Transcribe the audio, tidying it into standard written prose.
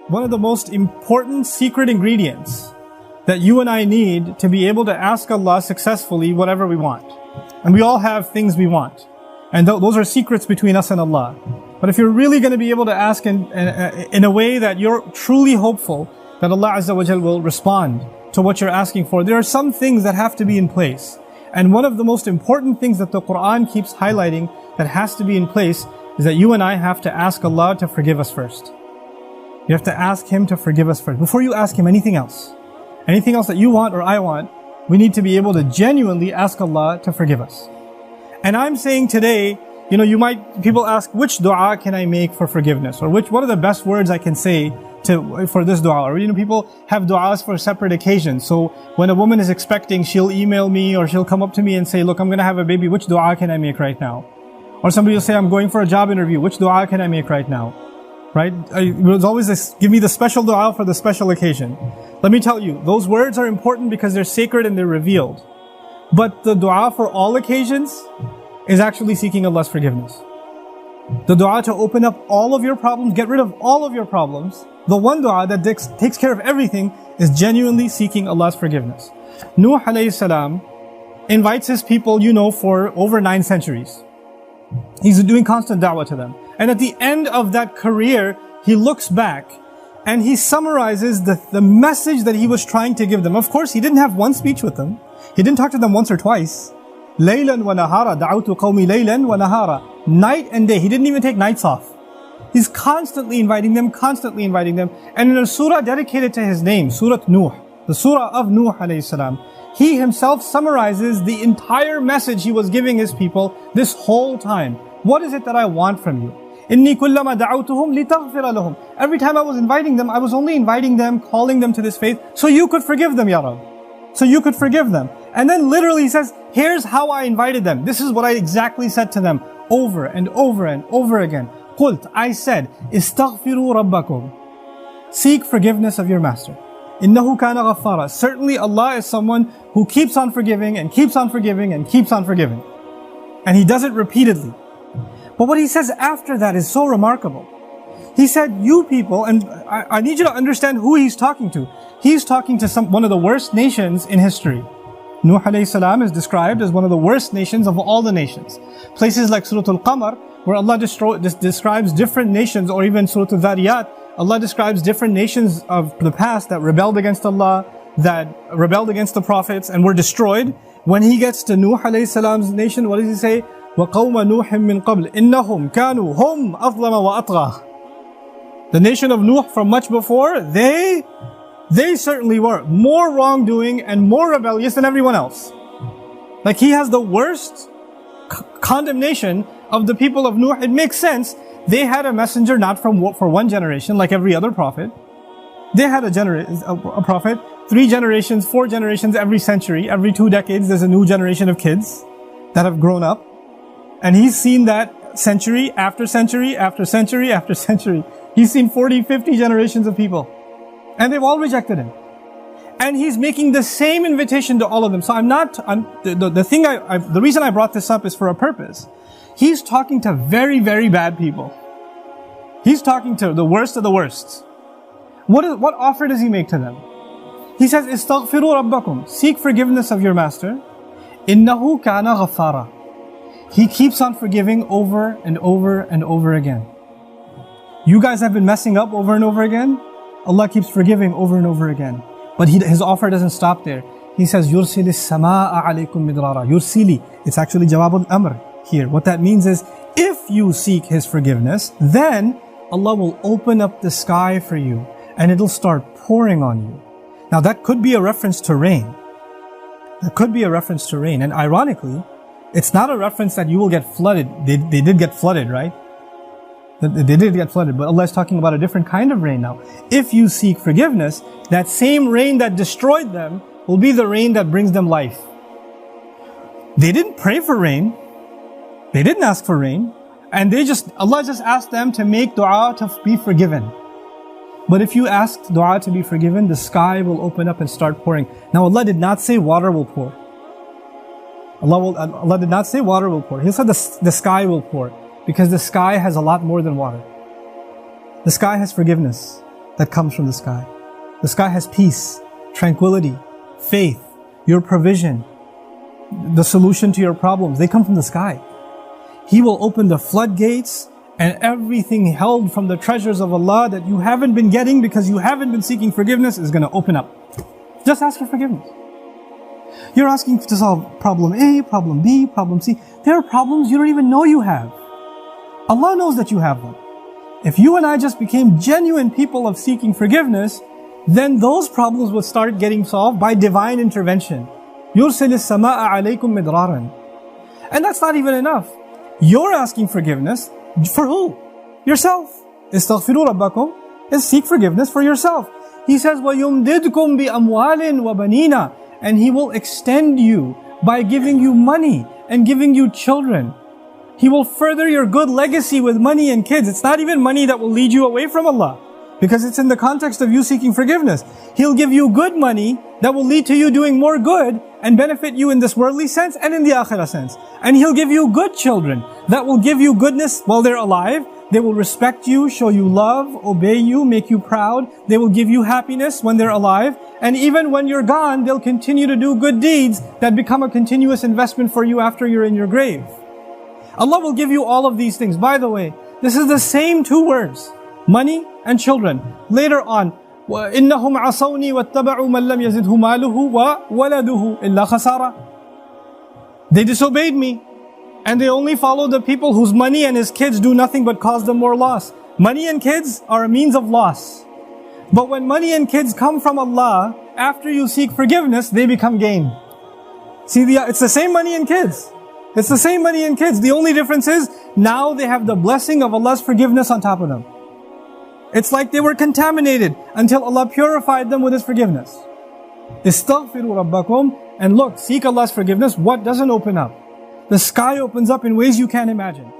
one of the most important secret ingredients that you and I need to be able to ask Allah successfully whatever we want. And we all have things we want. And those are secrets between us and Allah. But if you're really going to be able to ask in a way that you're truly hopeful that Allah Azza wa Jal will respond to what you're asking for, there are some things that have to be in place. And one of the most important things that the Quran keeps highlighting that has to be in place is that you and I have to ask Allah to forgive us first. You have to ask Him to forgive us first. Before you ask Him anything else that you want or I want, we need to be able to genuinely ask Allah to forgive us. And I'm saying today, people ask, which dua can I make for forgiveness? Or what are the best words I can say for this dua? Or, people have duas for separate occasions. So when a woman is expecting, she'll email me or she'll come up to me and say, look, I'm going to have a baby. Which dua can I make right now? Or somebody will say, I'm going for a job interview. Which dua can I make right now? Right? It was always this, give me the special dua for the special occasion. Let me tell you, those words are important because they're sacred and they're revealed. But the dua for all occasions is actually seeking Allah's forgiveness. The dua to open up all of your problems, get rid of all of your problems. The one dua that takes care of everything is genuinely seeking Allah's forgiveness. Nuh alayhi salam invites his people, for over 9 centuries. He's doing constant da'wah to them. And at the end of that career, he looks back and he summarizes the message that he was trying to give them. Of course, he didn't have one speech with them. He didn't talk to them once or twice. Laylan wa nahara, da'awtu qawmi laylan wa nahara. Night and day. He didn't even take nights off. He's constantly inviting them. And in a surah dedicated to his name, Surah Nuh, the surah of Nuh alayhi salam, he himself summarizes the entire message he was giving his people this whole time. What is it that I want from you? إِنِّي كُلَّمَا دَعَوْتُهُمْ لِتَغْفِرَ لَهُمْ. Every time I was inviting them, I was only inviting them, calling them to this faith, so you could forgive them, Ya Rabb. So you could forgive them. And then literally he says, here's how I invited them. This is what I exactly said to them over and over and over again. قُلْت, I said, استغفروا ربكم. Seek forgiveness of your master. إِنَّهُ كَانَ غَفَّارًا. Certainly Allah is someone who keeps on forgiving and keeps on forgiving and keeps on forgiving. And He does it repeatedly. But what He says after that is so remarkable. He said, you people, and I need you to understand who He's talking to. He's talking to one of the worst nations in history. Nuh alayhi salam is described as one of the worst nations of all the nations. Places like Surah Al-Qamar, where Allah describes different nations, or even Surah Al-Dhariyat, Allah describes different nations of the past that rebelled against Allah, that rebelled against the prophets and were destroyed. When He gets to Nuh alayhi salam's nation, what does He say? وَقَوْمَ نُوحٍ مِّن قَبْلِ إِنَّهُمْ كَانُوا هُمْ أَظْلَمَ وَأَطْغَى. The nation of Nuh from much before, they certainly were more wrongdoing and more rebellious than everyone else. Like He has the worst condemnation of the people of Nuh. It makes sense. They had a messenger not for one generation like every other prophet. They had a prophet 3 generations, 4 generations every century. Every 2 decades there's a new generation of kids that have grown up. And he's seen that century after century after century after century. He's seen 40, 50 generations of people. And they've all rejected Him. And He's making the same invitation to all of them. So the reason I brought this up is for a purpose. He's talking to very, very bad people. He's talking to the worst of the worst. What offer does He make to them? He says, استغفروا ربكم. Seek forgiveness of your master. إنه كان غفارا. He keeps on forgiving over and over and over again. You guys have been messing up over and over again. Allah keeps forgiving over and over again. But His offer doesn't stop there. He says, يُرْسِلِ السَّمَاءَ عَلَيْكُمْ مِدْرَارًا. Yursili. It's actually Jawab al-Amr here. What that means is, if you seek His forgiveness, then Allah will open up the sky for you and it'll start pouring on you. Now that could be a reference to rain. And ironically, it's not a reference that you will get flooded. They did get flooded, right? They did get flooded, but Allah is talking about a different kind of rain now. If you seek forgiveness, that same rain that destroyed them will be the rain that brings them life. They didn't pray for rain. They didn't ask for rain. And Allah just asked them to make dua to be forgiven. But if you ask dua to be forgiven, the sky will open up and start pouring. Now Allah did not say water will pour. Allah did not say water will pour. He said the sky will pour. Because the sky has a lot more than water. The sky has forgiveness. that comes from the sky. The sky has peace, tranquility, faith, your provision, the solution to your problems. They come from the sky. He will open the floodgates, and everything held from the treasures of Allah that you haven't been getting because you haven't been seeking forgiveness is going to open up. Just ask for forgiveness. You're asking to solve problem A, problem B, problem C. There are problems you don't even know you have. Allah knows that you have them. If you and I just became genuine people of seeking forgiveness, then those problems will start getting solved by divine intervention. يُرْسِلِ السَّمَاءَ عَلَيْكُمْ مِدْرَارًا. And that's not even enough. You're asking forgiveness for who? Yourself. اسْتَغْفِرُوا رَبَّكُمْ is seek forgiveness for yourself. He says, وَيُمْدِدْكُمْ بِأَمْوَالٍ وَبَنِينَ. And He will extend you by giving you money and giving you children. He will further your good legacy with money and kids. It's not even money that will lead you away from Allah, because it's in the context of you seeking forgiveness. He'll give you good money that will lead to you doing more good and benefit you in this worldly sense and in the akhirah sense. And He'll give you good children that will give you goodness while they're alive. They will respect you, show you love, obey you, make you proud. They will give you happiness when they're alive. And even when you're gone, they'll continue to do good deeds that become a continuous investment for you after you're in your grave. Allah will give you all of these things. By the way, this is the same two words, money and children. Later on, وَإِنَّهُمْ عَصَوْنِي وَاتَّبَعُوا مَنْ لَمْ يَزِدْهُ مَالُهُ وَوَلَدُهُ إِلَّا خَسَارًا. They disobeyed me, and they only followed the people whose money and his kids do nothing but cause them more loss. Money and kids are a means of loss. But when money and kids come from Allah, after you seek forgiveness, they become gain. See, it's the same money and kids. It's the same money and kids. The only difference is, now they have the blessing of Allah's forgiveness on top of them. It's like they were contaminated until Allah purified them with His forgiveness. Istaghfiru rabbakum. And look, seek Allah's forgiveness. What doesn't open up? The sky opens up in ways you can't imagine.